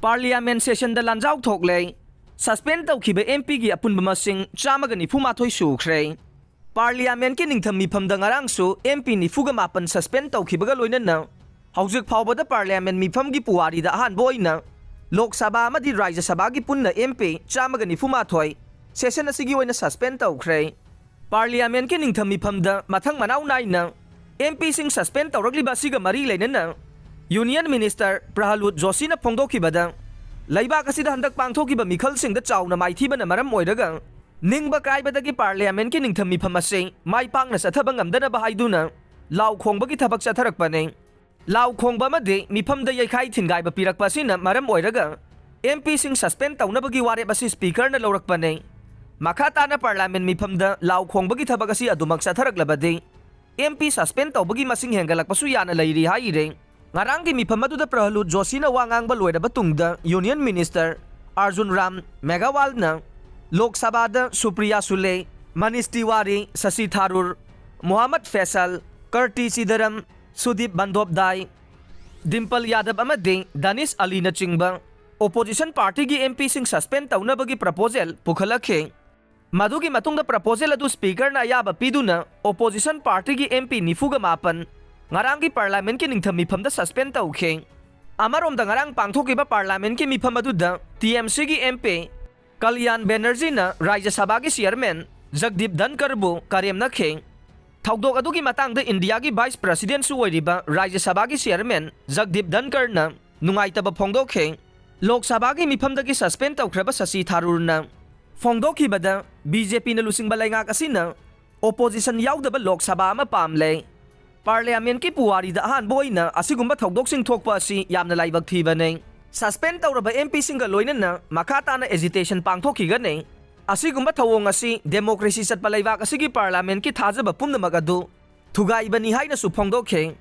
Parliament session da lanjau thokle suspend tawkhiba MP gi apunba masing 194 sukre. Parliament ki ningtham mifam da ngarang su MP nifuga mapan suspend tawkhibaga loinana haujuk phawbada Parliament mifam gi puwari da ahan boina Lok Sabha amadi Rajya Sabha gi punna MP 194 session asigi oina suspend tawkre. Parliament ki ningtham mifam da mathang manaw naina MP sing suspend tawragliba siga mari leinana Union Minister Prahalud Joshi na phongdokhibada laibak asida handak pangthokiba mikhalsing da chawna maithibana maram oiraga ningba kaibadagi Parliament ki ningtham mifam ase mai pangna sathaba ngamdana bahaiduna law khongbagi thabak chatharakpane law khongba made mifam da yaikhai thingaiba pirakpa sina maram oiraga MP sing suspend tawnabagi ware basi speaker na lawrakpane makata na Parliament mifam da law khongbagi thabak asi adumak chatharaklabade MP suspend tawbagi masing hengalakpasu yana lairi haire ngarang ki mifam aduda Prahalud Joshi na wangang baloiraba tungda Union Minister Arjun Ram Meghawal na Lok Sabha da Supriya Sule, Manish Tiwari, Shashi Tharoor, Mohammad Faisal, Kirti Sidaram, Sudip Bandopdai, Dimple Yadav amadi Danish Ali na chingba opposition party gi MP sing suspend tawnabagi proposal pukhalakhe madugi matungda proposal adu speaker na ayaba piduna opposition party gi MP nifuga mapan ngarangi Parliament ki ningtham mifam da suspend tawkhe amarom da ngarang pangthokiba Parliament ki mifam aduda TMC gi MP Kalyan Banerjee na Rajya Sabha gi chairman Jagdeep Dhankar bu karem nakhe thawdok adugi matang da India gi vice president su oiriba Rajya Sabha gi chairman Jagdeep Dhankar na nungaitaba phongdokhe Lok Sabha gi mifam da gi suspend tawkhraba Shashi Tharoor na phongdokhibada BJP na lusing balay nga kasina opposition yaudaba Lok Sabha ama pamle Parliament ki puwari da ahan boina asigumba thawdok sing thokpa asi yamna laibak thibane suspend tawraba MP singa loinana makata na agitation pangthokigane asigumba thawong asi democracy satpa laibak asigi Parliament ki thajaba pumnamag adu thugaibani haina su phongdokhe